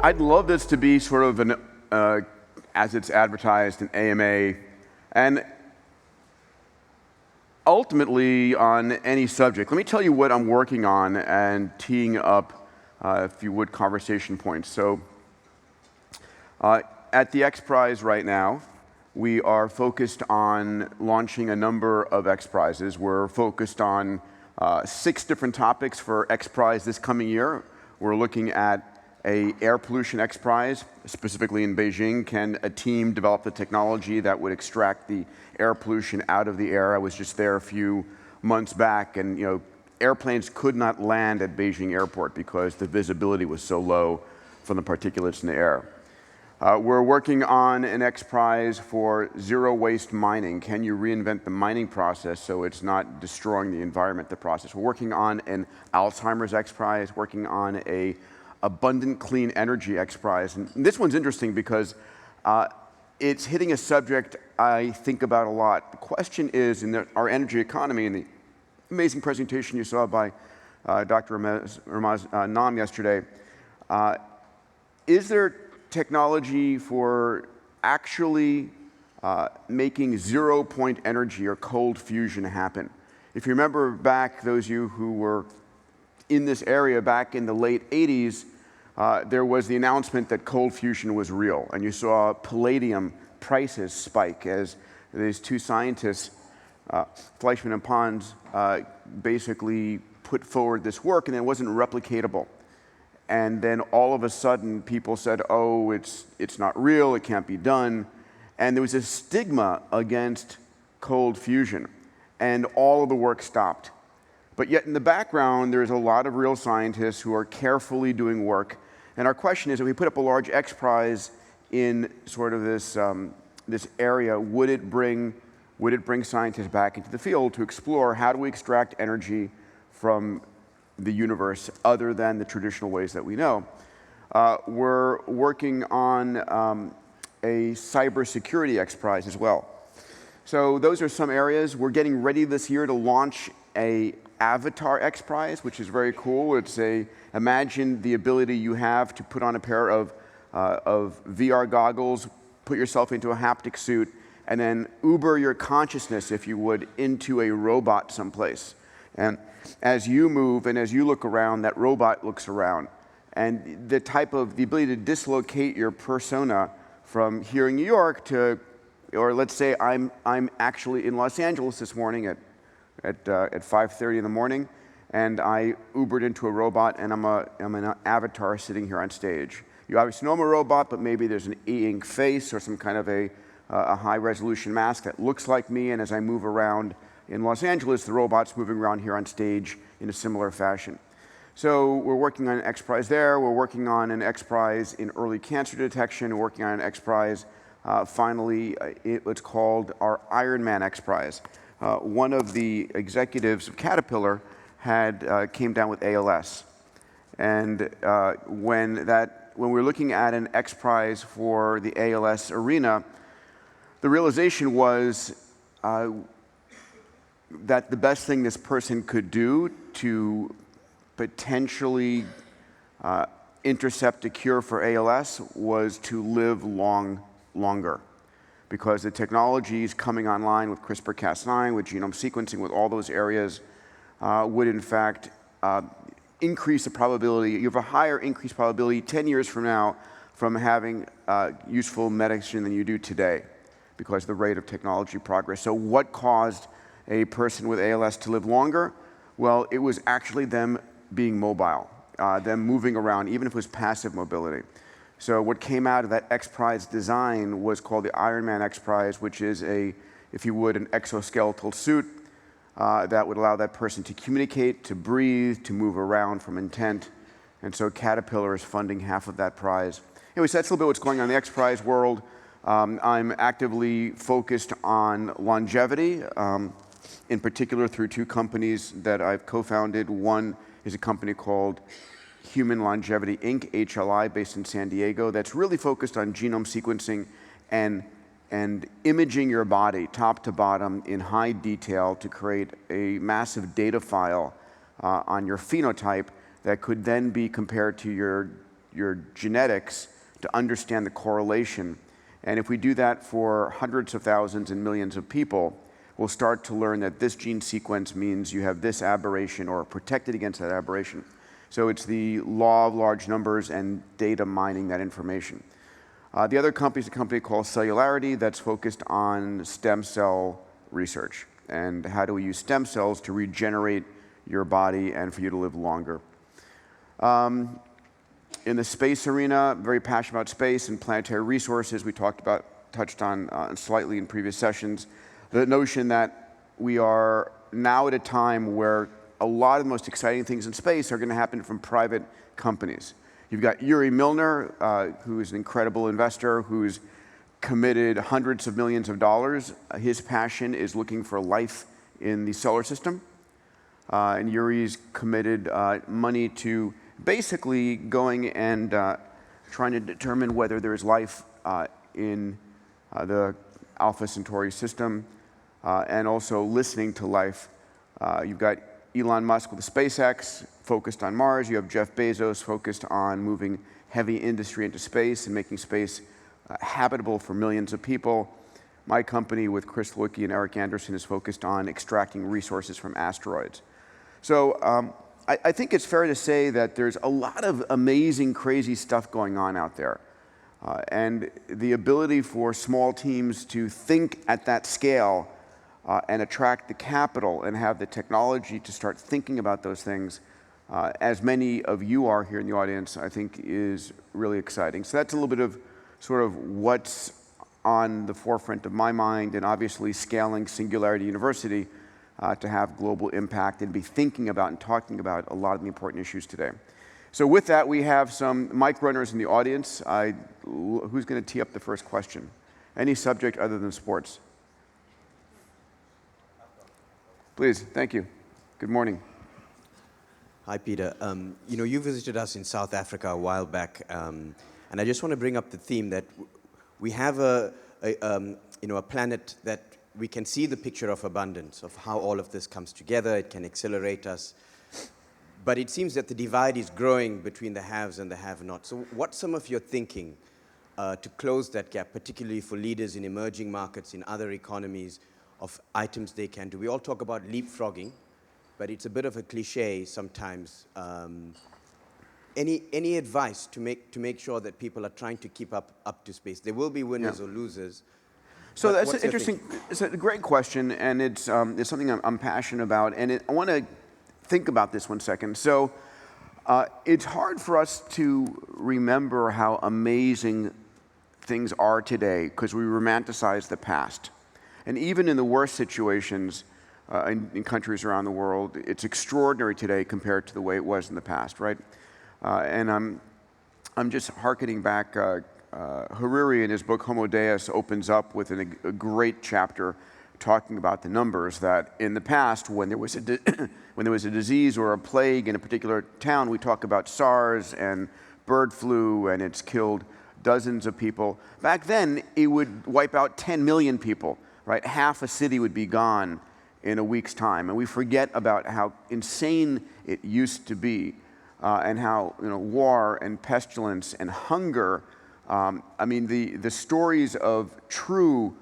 I'd love this to be sort of an, as it's advertised, an AMA, and ultimately on any subject. Let me tell you what I'm working on and teeing up, if you would, conversation points. So at the XPRIZE right now, we are focused on launching a number of XPRIZes. We're focused on 6 different topics for XPRIZE this coming year. We're looking at a air pollution XPRIZE, specifically in Beijing. Can a team develop the technology that would extract the air pollution out of the air? I was just there a few months back, and airplanes could not land at Beijing airport because the visibility was so low from the particulates in the air. We're working on an XPRIZE for zero waste mining. Can you reinvent the mining process so it's not destroying the environment, the process? We're working on an Alzheimer's XPRIZE, working on a abundant clean energy XPRIZE. And this one's interesting because it's hitting a subject I think about a lot. The question is, in our energy economy, and the amazing presentation you saw by Dr. Ramaz Nam yesterday, is there technology for actually making zero-point energy or cold fusion happen? If you remember back, those of you who were in this area back in the late 80s, there was the announcement that cold fusion was real, and you saw palladium prices spike as these 2 scientists, Fleischmann and Pons, basically put forward this work, and it wasn't replicatable. And then all of a sudden, people said, oh, it's not real, it can't be done. And there was a stigma against cold fusion, and all of the work stopped. But yet in the background, there's a lot of real scientists who are carefully doing work. And our question is, if we put up a large XPRIZE in sort of this, this area, would it bring scientists back into the field to explore how do we extract energy from the universe other than the traditional ways that we know? We're working on a cybersecurity XPRIZE as well. So those are some areas. We're getting ready this year to launch a Avatar XPRIZE, which is very cool. It's imagine the ability you have to put on a pair of VR goggles, put yourself into a haptic suit, and then Uber your consciousness, if you would, into a robot someplace. And as you move and as you look around, that robot looks around. And the ability to dislocate your persona from here in New York to, or let's say I'm actually in Los Angeles this morning at 5:30 in the morning, and I Ubered into a robot, and I'm an avatar sitting here on stage. You obviously know I'm a robot, but maybe there's an e-ink face or some kind of a high-resolution mask that looks like me, and as I move around in Los Angeles, the robot's moving around here on stage in a similar fashion. So we're working on an XPRIZE there. We're working on an XPRIZE in early cancer detection. We're working on an XPRIZE, finally, it's called our Iron Man XPRIZE. One of the executives of Caterpillar came down with ALS. And when we're looking at an XPRIZE for the ALS arena, the realization was that the best thing this person could do to potentially intercept a cure for ALS was to live longer. Because the technology is coming online with CRISPR-Cas9, with genome sequencing, with all those areas, would in fact increase the probability. You have a higher increased probability 10 years from now from having useful medicine than you do today, because of the rate of technology progress. So what caused a person with ALS to live longer? Well, it was actually them being mobile, them moving around, even if it was passive mobility. So what came out of that XPRIZE design was called the Iron Man XPRIZE, which is if you would, an exoskeletal suit that would allow that person to communicate, to breathe, to move around from intent. And so Caterpillar is funding half of that prize. Anyway, so that's a little bit what's going on in the XPRIZE world. I'm actively focused on longevity, in particular through 2 companies that I've co-founded. One is a company called Human Longevity Inc., HLI, based in San Diego, that's really focused on genome sequencing and imaging your body top to bottom in high detail to create a massive data file on your phenotype that could then be compared to your your genetics to understand the correlation. And if we do that for hundreds of thousands and millions of people, we'll start to learn that this gene sequence means you have this aberration or are protected against that aberration. So it's the law of large numbers and data mining that information. The other company is a company called Singularity that's focused on stem cell research and how do we use stem cells to regenerate your body and for you to live longer. In the space arena, very passionate about space and planetary resources. We touched on slightly in previous sessions. The notion that we are now at a time where a lot of the most exciting things in space are going to happen from private companies. You've got Yuri Milner, who is an incredible investor, who's committed hundreds of millions of dollars. His passion is looking for life in the solar system. And Yuri's committed money to basically going and trying to determine whether there's life in the Alpha Centauri system and also listening to life. You've got Elon Musk with the SpaceX, focused on Mars. You have Jeff Bezos focused on moving heavy industry into space and making space habitable for millions of people. My company with Chris Lewicki and Eric Anderson is focused on extracting resources from asteroids. So I think it's fair to say that there's a lot of amazing, crazy stuff going on out there. And the ability for small teams to think at that scale and attract the capital and have the technology to start thinking about those things, as many of you are here in the audience, I think is really exciting. So that's a little bit of sort of what's on the forefront of my mind, and obviously scaling Singularity University to have global impact and be thinking about and talking about a lot of the important issues today. So with that, we have some mic runners in the audience. Who's going to tee up the first question? Any subject other than sports? Please, thank you. Good morning. Hi, Peter. You visited us in South Africa a while back, and I just want to bring up the theme that we have a planet that we can see the picture of abundance, of how all of this comes together. It can accelerate us. But it seems that the divide is growing between the haves and the have-nots. So what's some of your thinking to close that gap, particularly for leaders in emerging markets, in other economies, of items they can do? We all talk about leapfrogging, but it's a bit of a cliche sometimes. Any advice to make sure that people are trying to keep up to space? There will be winners or losers. So that's interesting. It's a great question, and it's something I'm passionate about. And I want to think about this 1 second. So it's hard for us to remember how amazing things are today because we romanticize the past. And even in the worst situations in countries around the world, it's extraordinary today compared to the way it was in the past, right? And I'm just hearkening back. Hariri in his book Homo Deus opens up with a great chapter talking about the numbers that in the past, when there was a disease or a plague in a particular town, we talk about SARS and bird flu, and it's killed dozens of people. Back then, it would wipe out 10 million people, right? Half a city would be gone in a week's time, and we forget about how insane it used to be, and how war and pestilence and hunger. I mean, the stories of true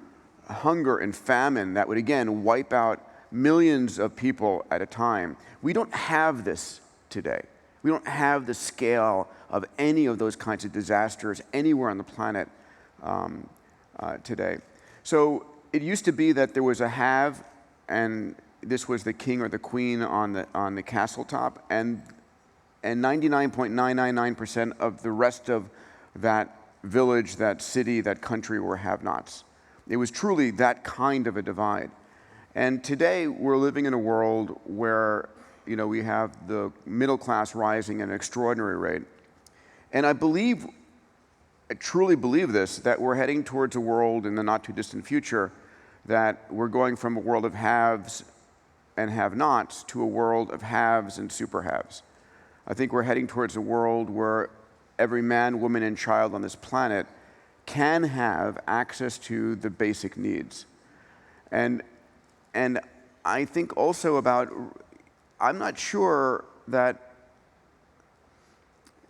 hunger and famine that would, again, wipe out millions of people at a time. We don't have this today. We don't have the scale of any of those kinds of disasters anywhere on the planet today. So it used to be that there was a have, and this was the king or the queen on the castle top, and 99.999% of the rest of that village, that city, that country were have-nots. It was truly that kind of a divide. And today we're living in a world where we have the middle class rising at an extraordinary rate. And I truly believe this, that we're heading towards a world in the not too distant future that we're going from a world of haves and have-nots to a world of haves and super haves. I think we're heading towards a world where every man, woman, and child on this planet can have access to the basic needs. And I think also about, I'm not sure that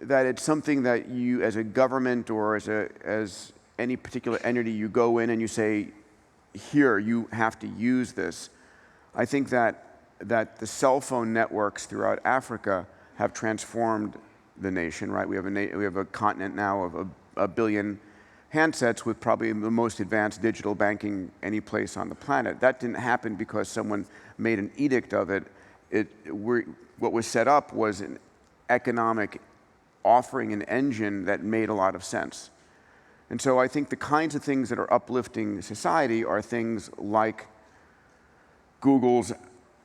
that it's something that you, as a government or as any particular entity, you go in and you say, here, you have to use this. I think that the cell phone networks throughout Africa have transformed the nation, right? We have a continent now of a billion handsets with probably the most advanced digital banking any place on the planet. That didn't happen because someone made an edict of it. What was set up was an economic offering, an engine that made a lot of sense. And so I think the kinds of things that are uplifting society are things like Google's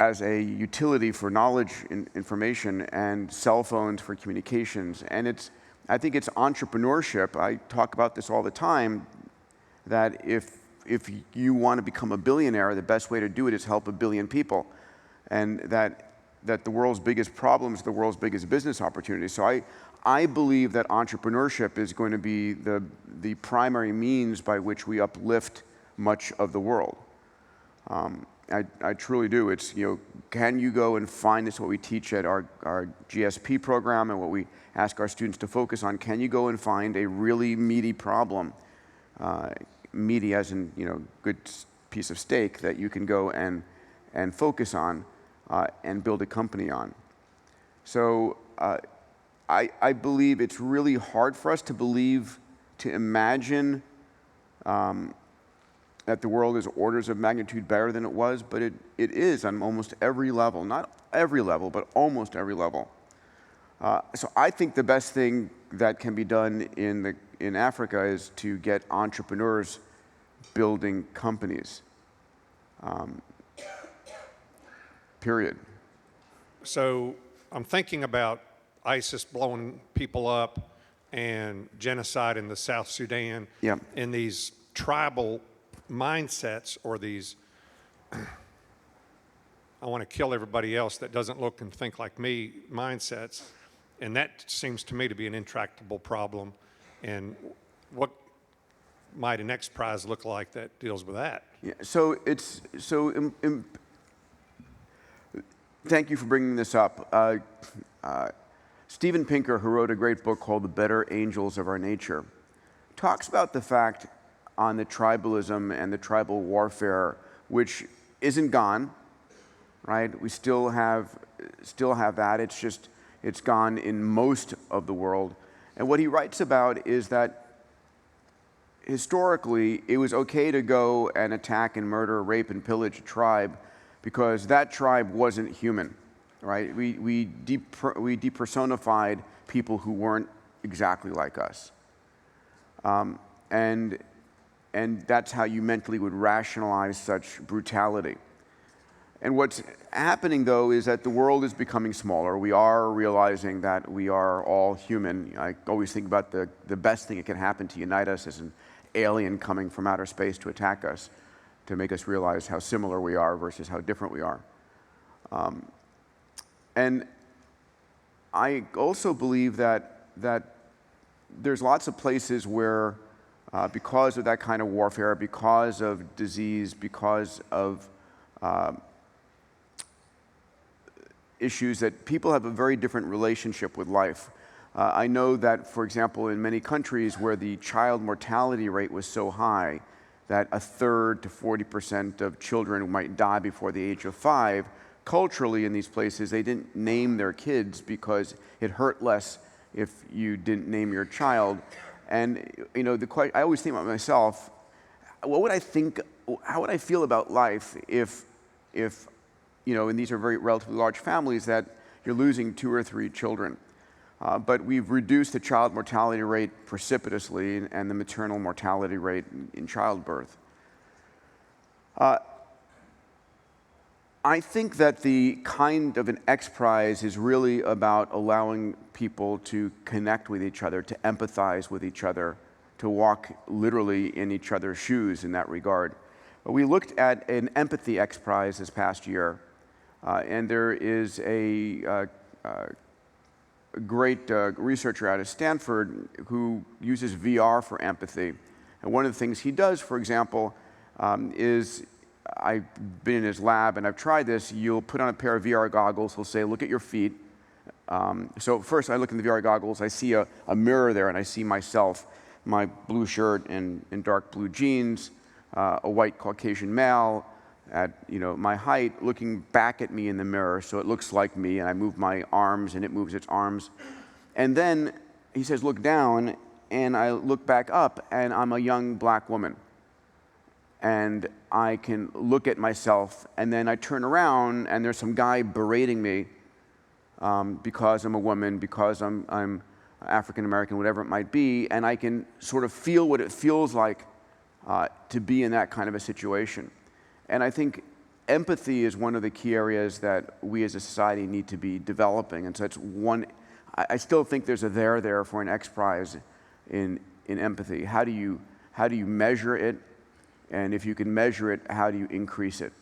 as a utility for knowledge and information, and cell phones for communications. And I think it's entrepreneurship. I talk about this all the time, that if you want to become a billionaire, the best way to do it is help a billion people. And that the world's biggest problems are the world's biggest business opportunities. So I believe that entrepreneurship is going to be the primary means by which we uplift much of the world. I truly do. It's, can you go and find this, what we teach at our GSP program and what we ask our students to focus on, can you go and find a really meaty problem, meaty as in, good piece of steak that you can go and focus on and build a company on. So I believe it's really hard for us to imagine that the world is orders of magnitude better than it was, but it is on almost every level. Not every level, but almost every level. So I think the best thing that can be done in Africa is to get entrepreneurs building companies. Period. So I'm thinking about ISIS blowing people up and genocide in the South Sudan, Yeah. and these tribal mindsets, or these I want to kill everybody else that doesn't look and think like me mindsets. And that seems to me to be an intractable problem. And what might an XPRIZE look like that deals with that? Yeah, thank you for bringing this up. Steven Pinker, who wrote a great book called The Better Angels of Our Nature, talks about the fact on the tribalism and the tribal warfare, which isn't gone, right? We still have that. It's gone in most of the world. And what he writes about is that historically, it was okay to go and attack and murder, rape, and pillage a tribe because that tribe wasn't human, right? We depersonified people who weren't exactly like us. And that's how you mentally would rationalize such brutality. And what's happening, though, is that the world is becoming smaller. We are realizing that we are all human. I always think about the best thing that can happen to unite us is an alien coming from outer space to attack us, to make us realize how similar we are versus how different we are. And I also believe that there's lots of places where, because of that kind of warfare, because of disease, because of issues, that people have a very different relationship with life. I know that, for example, in many countries where the child mortality rate was so high that 1/3 to 40% of children might die before the age of 5, culturally in these places, they didn't name their kids because it hurt less if you didn't name your child. And I always think about myself, what would I think, how would I feel about life if and these are very relatively large families, that you're losing 2 or 3 children. But we've reduced the child mortality rate precipitously and the maternal mortality rate in childbirth. I think that the kind of an XPRIZE is really about allowing people to connect with each other, to empathize with each other, to walk literally in each other's shoes in that regard. We looked at an empathy XPRIZE this past year, and there is a great researcher out of Stanford who uses VR for empathy. And one of the things he does, for example, is, I've been in his lab and I've tried this, you'll put on a pair of VR goggles, he'll say, look at your feet, So first I look in the VR goggles, I see a mirror there, and I see myself, my blue shirt and dark blue jeans, a white Caucasian male at my height looking back at me in the mirror, so it looks like me, and I move my arms and it moves its arms. And then he says, look down, and I look back up, and I'm a young black woman. And I can look at myself, and then I turn around, and there's some guy berating me because I'm a woman, because I'm African American, whatever it might be, and I can sort of feel what it feels like to be in that kind of a situation. And I think empathy is one of the key areas that we as a society need to be developing. And so it's one, I still think there's a there for an XPRIZE in empathy. How do you measure it? And if you can measure it, how do you increase it?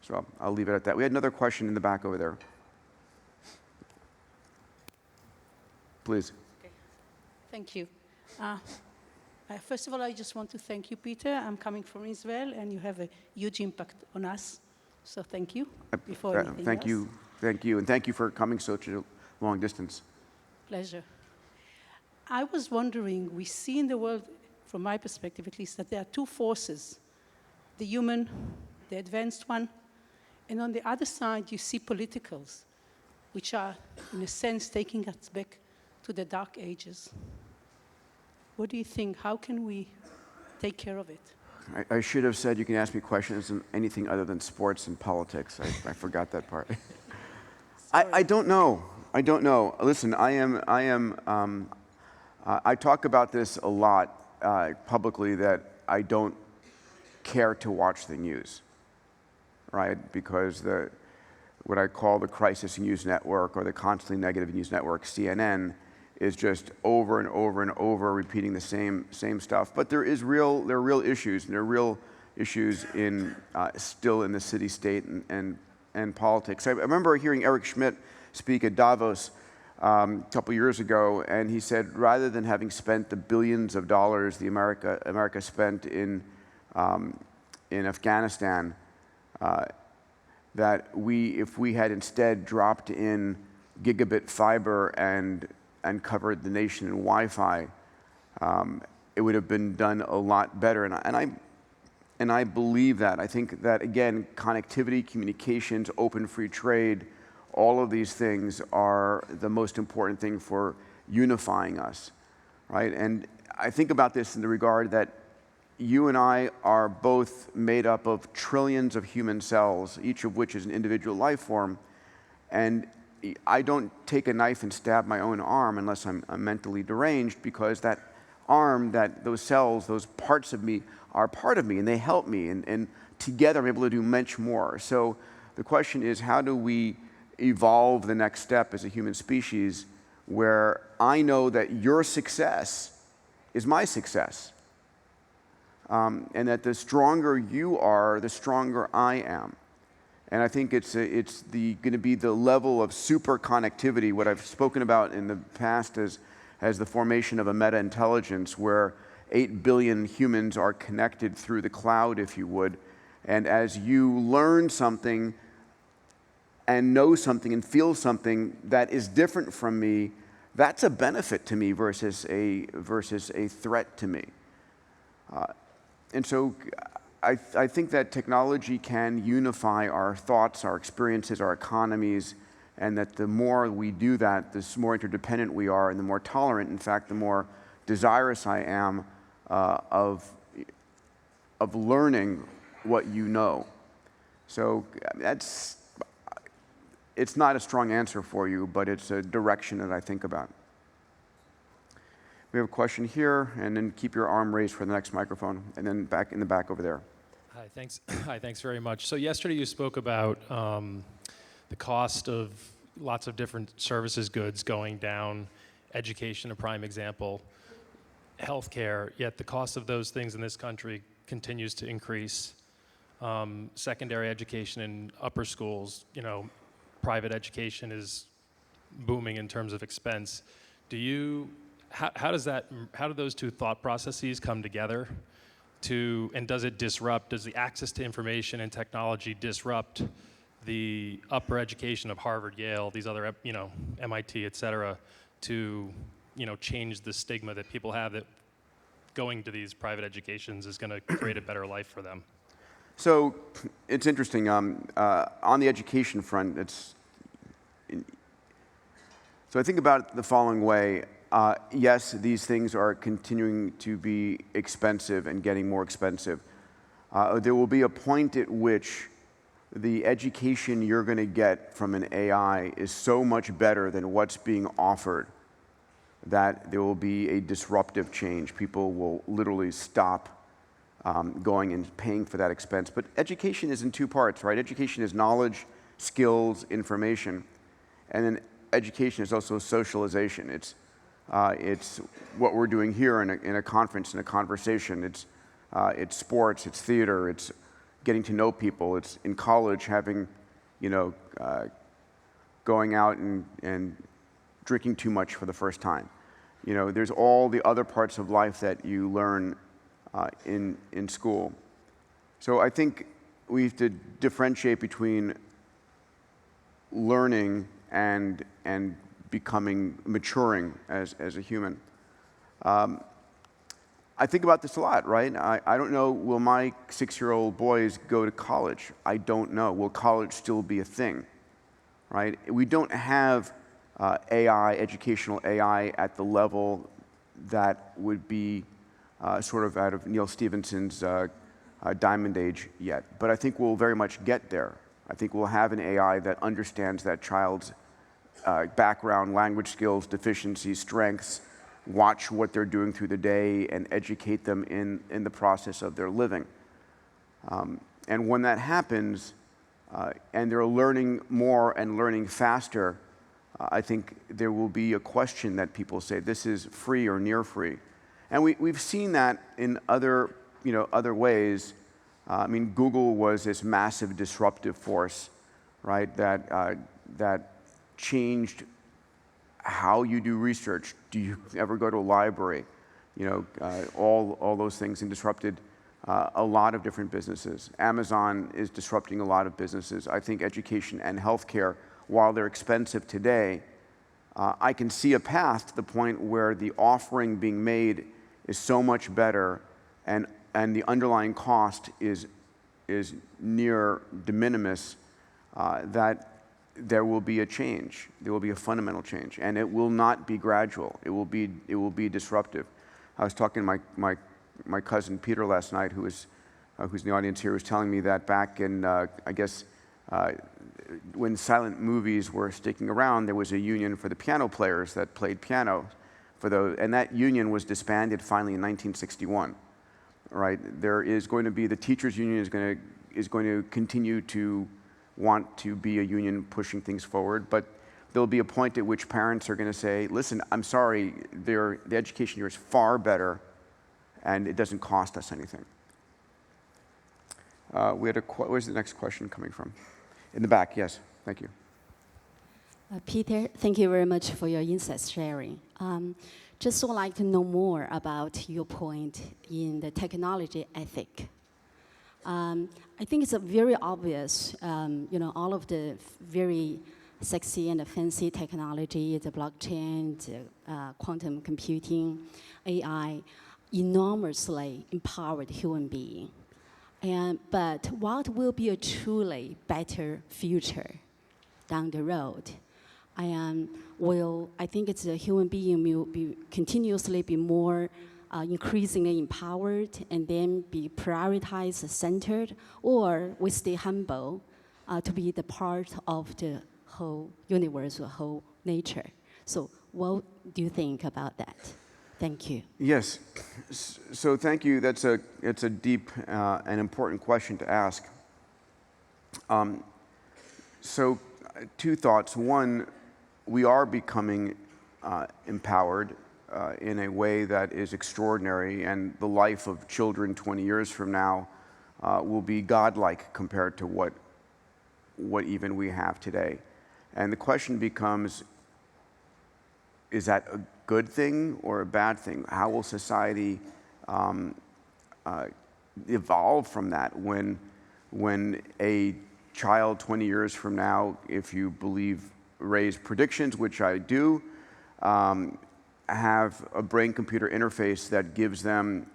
So I'll leave it at that. We had another question in the back over there. Please. Okay. Thank you. First of all, I just want to thank you, Peter. I'm coming from Israel, and you have a huge impact on us. So thank you. Before anything Thank else. you, and thank you for coming such a long distance. Pleasure. I was wondering, we see in the world, from my perspective at least, that there are two forces, the human, the advanced one, and on the other side you see politicals, which are, in a sense, taking us back to the dark ages. What do you think? How can we take care of it? I should have said you can ask me questions on anything other than sports and politics. I forgot that part. I don't know. Listen, I talk about this a lot publicly, that I don't care to watch the news, right? Because what I call the crisis news network, or the constantly negative news network, CNN, is just over and over and over repeating the same stuff. But there are real issues, and there are real issues still in the city-state and politics. I remember hearing Eric Schmidt speak at Davos a couple years ago, and he said, rather than having spent the billions of dollars America spent in Afghanistan, that if we had instead dropped in gigabit fiber and covered the nation in Wi-Fi, it would have been done a lot better. And I believe that. I think that, again, connectivity, communications, open free trade, all of these things are the most important thing for unifying us, right? And I think about this in the regard that you and I are both made up of trillions of human cells, each of which is an individual life form. And I don't take a knife and stab my own arm unless I'm mentally deranged, because that arm, those cells, those parts of me are part of me, and they help me, and together I'm able to do much more. So the question is, how do we evolve the next step as a human species where I know that your success is my success, and that the stronger you are, the stronger I am. And I think it's going to be the level of super connectivity, what I've spoken about in the past as the formation of a meta-intelligence, where 8 billion humans are connected through the cloud, if you would. And as you learn something and know something and feel something that is different from me, that's a benefit to me versus a threat to me. And so I think that technology can unify our thoughts, our experiences, our economies, and that the more we do that, the more interdependent we are, and the more tolerant, in fact, the more desirous I am of learning what you know. So it's not a strong answer for you, but it's a direction that I think about. We have a question here, and then keep your arm raised for the next microphone, and then back in the back over there. Hi, thanks. Hi, thanks very much. So yesterday you spoke about the cost of lots of different services, goods going down, education, a prime example, healthcare, yet the cost of those things in this country continues to increase. Secondary education in upper schools, private education is booming in terms of expense. How do those two thought processes come together and does it disrupt, does the access to information and technology disrupt the upper education of Harvard, Yale, these other, MIT, et cetera, to, change the stigma that people have that going to these private educations is going to create a better life for them? So it's interesting. On the education front, so I think about it the following way. Yes, these things are continuing to be expensive and getting more expensive. There will be a point at which the education you're going to get from an AI is so much better than what's being offered that there will be a disruptive change. People will literally stop going and paying for that expense. But education is in two parts, right? Education is knowledge, skills, information. And then education is also socialization. It's what we're doing here in a conference, in a conversation. It's sports, it's theater, it's getting to know people. It's in college having, going out and drinking too much for the first time. There's all the other parts of life that you learn in school. So I think we have to differentiate between learning and maturing as a human. I think about this a lot, right? I don't know, will my 6-year-old boys go to college? I don't know. Will college still be a thing, right? We don't have AI, educational AI, at the level that would be sort of out of Neil Stephenson's diamond age yet. But I think we'll very much get there. I think we'll have an AI that understands that child's background, language skills, deficiencies, strengths, watch what they're doing through the day, and educate them in the process of their living. And when that happens, and they're learning more and learning faster, I think there will be a question that people say, this is free or near free. And we've seen that in other ways. I mean, Google was this massive disruptive force, right, that changed how you do research. Do you ever go to a library? All those things, and disrupted a lot of different businesses. Amazon is disrupting a lot of businesses. I think education and healthcare, while they're expensive today, I can see a path to the point where the offering being made is so much better, and the underlying cost is near de minimis, that there will be a change. There will be a fundamental change, and it will not be gradual. It will be disruptive. I was talking to my cousin Peter last night, who's in the audience here, was telling me that back in when silent movies were sticking around, there was a union for the piano players that played piano for those, and that union was disbanded finally in 1961. Right? There is going to be, the teachers union is going to continue to want to be a union pushing things forward, but there'll be a point at which parents are going to say, listen, I'm sorry, the education here is far better, and it doesn't cost us anything. Where's the next question coming from? In the back, yes, thank you. Peter, thank you very much for your insights sharing. Just would like to know more about your point in the technology ethic. I think it's very obvious, all of the very sexy and fancy technology, the blockchain, the quantum computing, AI, enormously empowered human being. But what will be a truly better future down the road? I think it's a human being will continuously be more increasingly empowered, and then be prioritized, centered, or we stay humble to be the part of the whole universe, or whole nature. So what do you think about that? Thank you. Yes, so thank you. It's a deep and important question to ask. So two thoughts. One, we are becoming empowered in a way that is extraordinary, and the life of children 20 years from now will be godlike compared to what even we have today. And the question becomes, is that a good thing or a bad thing? How will society evolve from that when a child 20 years from now, if you believe Ray's predictions, which I do, have a brain-computer interface that gives them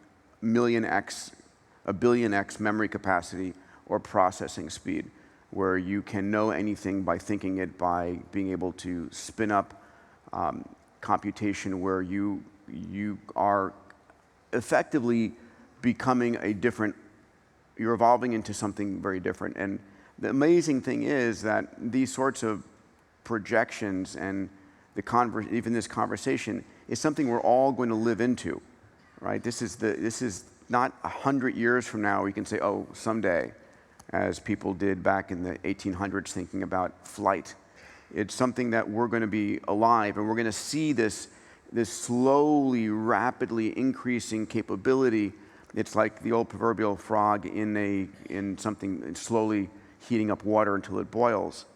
a billion X memory capacity or processing speed, where you can know anything by thinking it, by being able to spin up computation where you are effectively becoming you're evolving into something very different. And the amazing thing is that these sorts of projections and even this conversation is something we're all going to live into, right? This is not 100 years from now we can say, oh, someday, as people did back in the 1800s thinking about flight. It's something that we're going to be alive, and we're going to see this slowly, rapidly increasing capability. It's like the old proverbial frog in something slowly heating up water until it boils.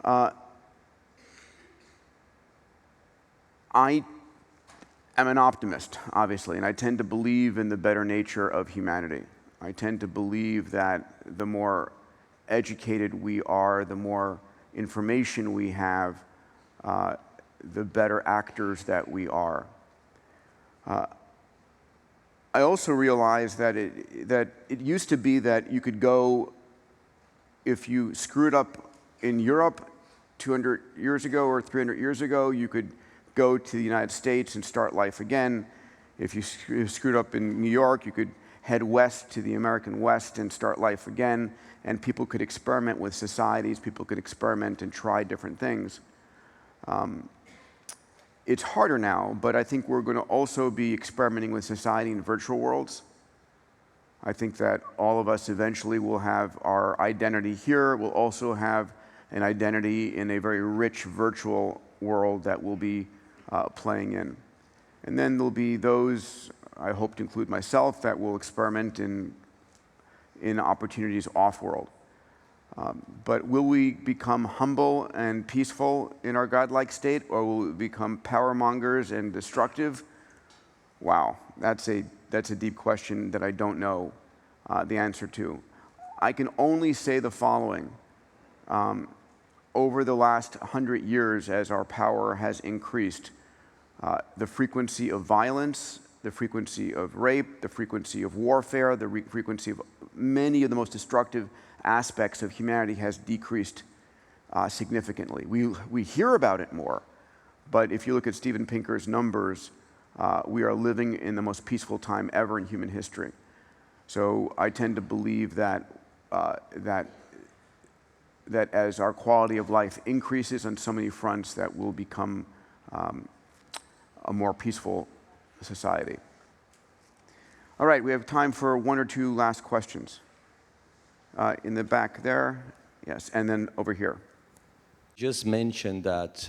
I am an optimist, obviously, and I tend to believe in the better nature of humanity. I tend to believe that the more educated we are, the more information we have, the better actors that we are. I also realize that it used to be that you could go, if you screwed up in Europe 200 years ago or 300 years ago, you could go to the United States and start life again. If you screwed up in New York, you could head west to the American West and start life again, and people could experiment with societies, people could experiment and try different things. It's harder now, but I think we're going to also be experimenting with society in virtual worlds. I think that all of us eventually will have our identity here. We'll also have an identity in a very rich virtual world that we'll be playing in. And then there'll be those, I hope to include myself, that will experiment in opportunities off-world. But will we become humble and peaceful in our godlike state, or will we become power mongers and destructive? Wow, that's a deep question that I don't know the answer to. I can only say the following. Over the last 100 years, as our power has increased, the frequency of violence, the frequency of rape, the frequency of warfare, the frequency of many of the most destructive aspects of humanity has decreased significantly. We hear about it more, but if you look at Steven Pinker's numbers, we are living in the most peaceful time ever in human history. So I tend to believe that as our quality of life increases on so many fronts, that we'll become a more peaceful society. All right, we have time for one or two last questions. In the back there, yes, and then over here. Just mentioned that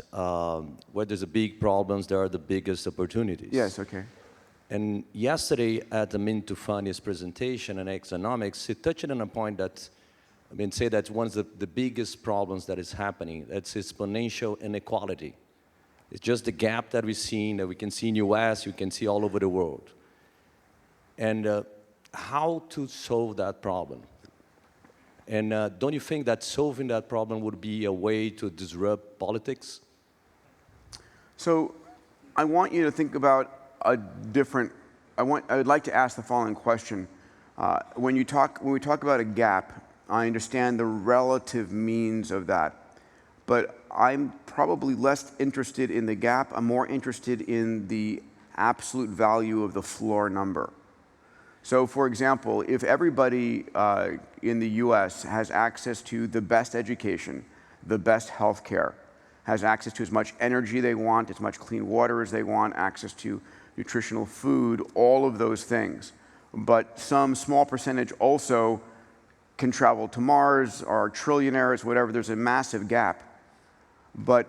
where there's a big problems, there are the biggest opportunities. Yes, okay. And yesterday at the Mintufani's presentation on economics, he touched on a point that, say that's one of the biggest problems that is happening. That's exponential inequality. It's just the gap that we've seen, that we can see in US, you can see all over the world. And how to solve that problem? And don't you think that solving that problem would be a way to disrupt politics? So I want you to think about I would like to ask the following question. When we talk about a gap, I understand the relative means of that. But I'm probably less interested in the gap. I'm more interested in the absolute value of the floor number. So, for example, if everybody in the US has access to the best education, the best health care, has access to as much energy they want, as much clean water as they want, access to nutritional food, all of those things, but some small percentage also can travel to Mars, are trillionaires, whatever, there's a massive gap. But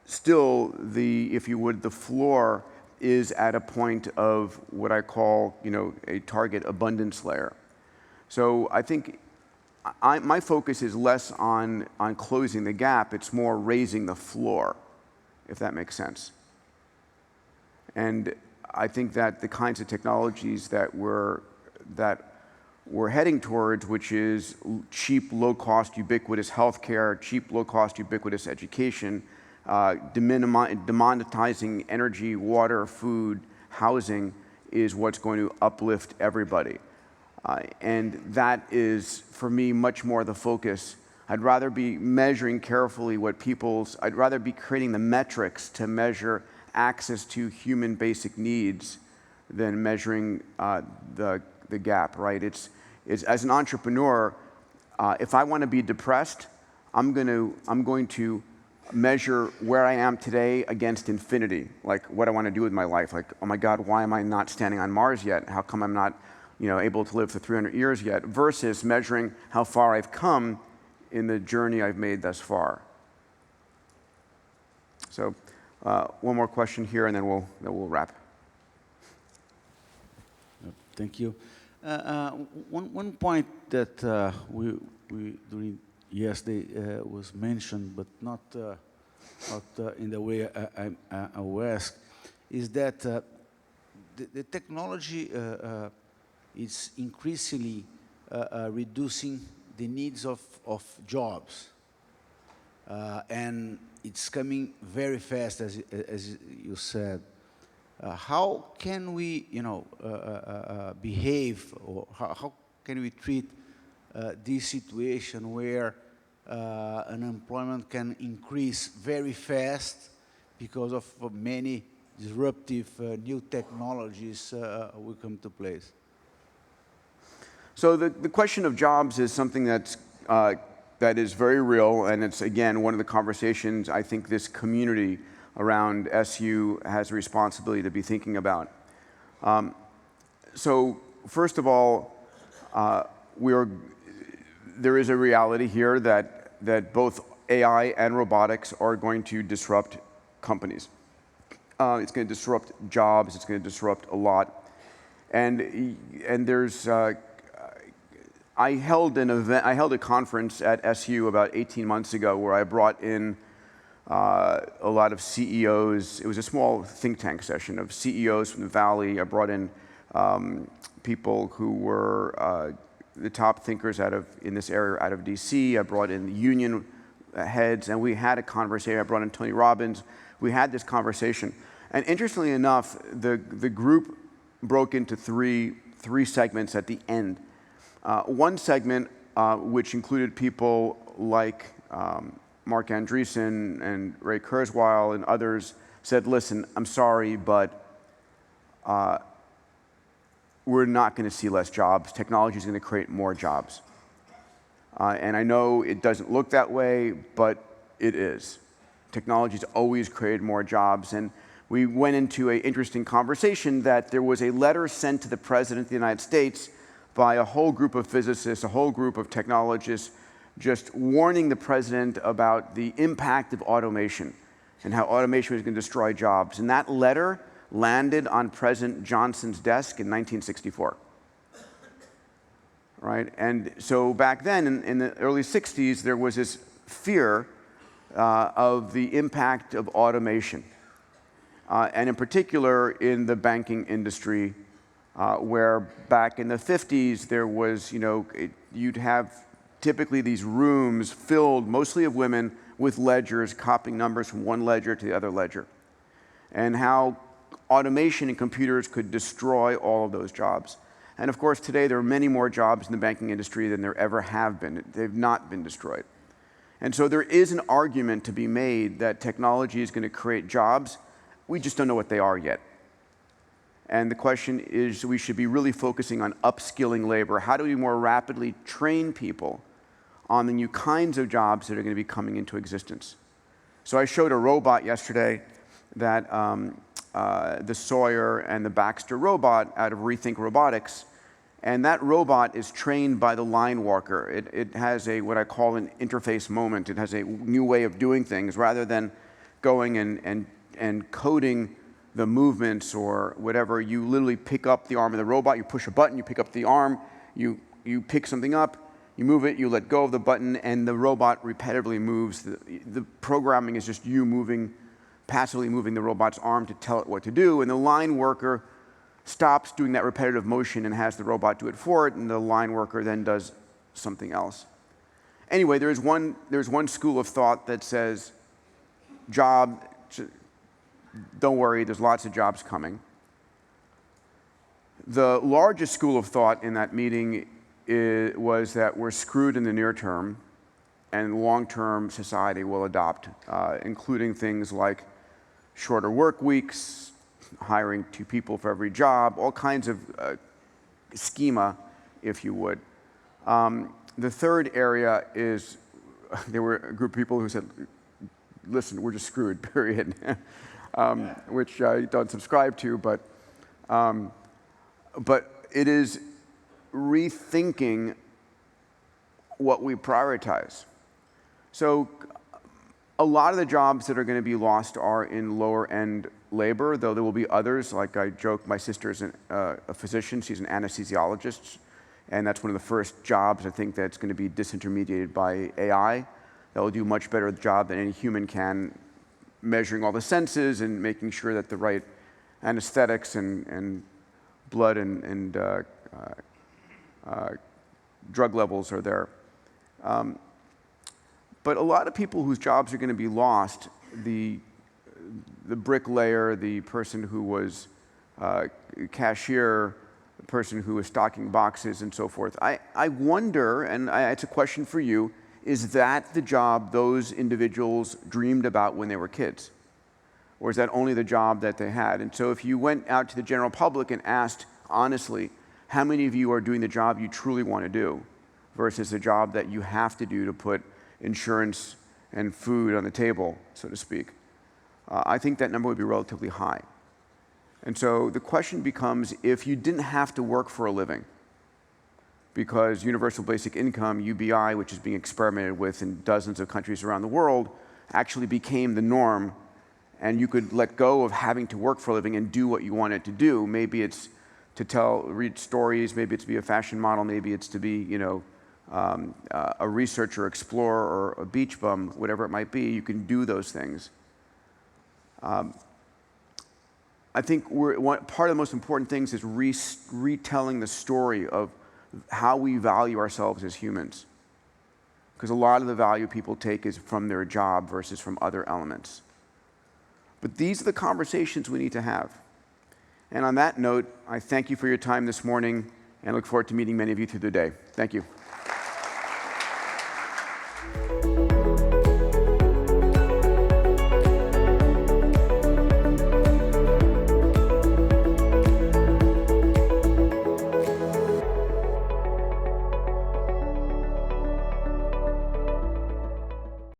still, if you would, the floor is at a point of what I call, a target abundance layer. So I think my focus is less on closing the gap, it's more raising the floor, if that makes sense. And I think that the kinds of technologies that we're heading towards, which is cheap, low-cost, ubiquitous healthcare, cheap, low-cost, ubiquitous education, demonetizing energy, water, food, housing is what's going to uplift everybody. And that is, for me, much more the focus. I'd rather be measuring carefully I'd rather be creating the metrics to measure access to human basic needs than measuring the gap, right? It's as an entrepreneur, if I want to be depressed, I'm going to measure where I am today against infinity, like what I want to do with my life. Like, oh my God, why am I not standing on Mars yet? How come I'm not, able to live for 300 years yet? Versus measuring how far I've come in the journey I've made thus far. So, one more question here, and then we'll wrap. Thank you. One point that we during yesterday was mentioned, but not in the way I will ask, is that the technology is increasingly reducing the needs of jobs, and it's coming very fast, as you said. How can we, behave, or how can we treat this situation where unemployment can increase very fast because of many disruptive new technologies will come to place? So the question of jobs is something that is very real, and it's, again, one of the conversations I think this community around SU has a responsibility to be thinking about. So first of all, there is a reality here that both AI and robotics are going to disrupt companies. It's going to disrupt jobs. It's going to disrupt a lot. And there's I held a conference at SU about 18 months ago where I brought in a lot of CEOs. It was a small think tank session of CEOs from the Valley. I brought in people who were the top thinkers in this area out of DC. I brought in the union heads, and we had a conversation. I brought in Tony Robbins. We had this conversation. And interestingly enough, the group broke into three segments at the end. One segment, which included people like Mark Andreessen and Ray Kurzweil and others, said, listen, I'm sorry, but we're not going to see less jobs. Technology is going to create more jobs. And I know it doesn't look that way, but it is. Technology's always created more jobs. And we went into an interesting conversation that there was a letter sent to the President of the United States by a whole group of physicists, a whole group of technologists, just warning the President about the impact of automation and how automation was going to destroy jobs. And that letter landed on President Johnson's desk in 1964. Right? And so back then, in the early 60s, there was this fear of the impact of automation. And in particular, in the banking industry, where back in the 50s, there was, you'd have typically these rooms filled mostly of women with ledgers, copying numbers from one ledger to the other ledger. And how automation and computers could destroy all of those jobs. And of course, today there are many more jobs in the banking industry than there ever have been. They've not been destroyed. And so there is an argument to be made that technology is going to create jobs. We just don't know what they are yet. And the question is, we should be really focusing on upskilling labor. How do we more rapidly train people on the new kinds of jobs that are going to be coming into existence? So I showed a robot yesterday that the Sawyer and the Baxter robot out of Rethink Robotics. And that robot is trained by the line worker. It has what I call an interface moment. It has a new way of doing things rather than going and coding the movements or whatever. You literally pick up the arm of the robot, you push a button, you pick up the arm, you pick something up, you move it, you let go of the button, and the robot repetitively moves. The programming is just you passively moving the robot's arm to tell it what to do, and the line worker stops doing that repetitive motion and has the robot do it for it, and the line worker then does something else. Anyway, there's one school of thought that says, don't worry, there's lots of jobs coming. The largest school of thought in that meeting was that we're screwed in the near term, and long-term society will adopt, including things like shorter work weeks, hiring 2 people for every job, all kinds of schema, if you would. The third area is, there were a group of people who said, listen, we're just screwed, period, which I don't subscribe to, but it is rethinking what we prioritize. So a lot of the jobs that are going to be lost are in lower-end labor, though there will be others. Like I joke, my sister is a physician. She's an anesthesiologist, and that's one of the first jobs I think that's going to be disintermediated by AI. That will do a much better job than any human can, measuring all the senses and making sure that the right anesthetics and blood and drug levels are there. But a lot of people whose jobs are going to be lost, the bricklayer, the person who was cashier, the person who was stocking boxes and so forth, I wonder, and it's a question for you, is that the job those individuals dreamed about when they were kids? Or is that only the job that they had? And so if you went out to the general public and asked honestly, how many of you are doing the job you truly want to do versus the job that you have to do to put insurance and food on the table, so to speak, I think that number would be relatively high. And so the question becomes, if you didn't have to work for a living, because universal basic income, UBI, which is being experimented with in dozens of countries around the world, actually became the norm, and you could let go of having to work for a living and do what you wanted to do. Maybe it's to read stories, maybe it's to be a fashion model, maybe it's to be, a researcher, explorer, or a beach bum, whatever it might be. You can do those things. I think part of the most important things is retelling the story of how we value ourselves as humans. Because a lot of the value people take is from their job versus from other elements. But these are the conversations we need to have. And on that note, I thank you for your time this morning and look forward to meeting many of you through the day. Thank you.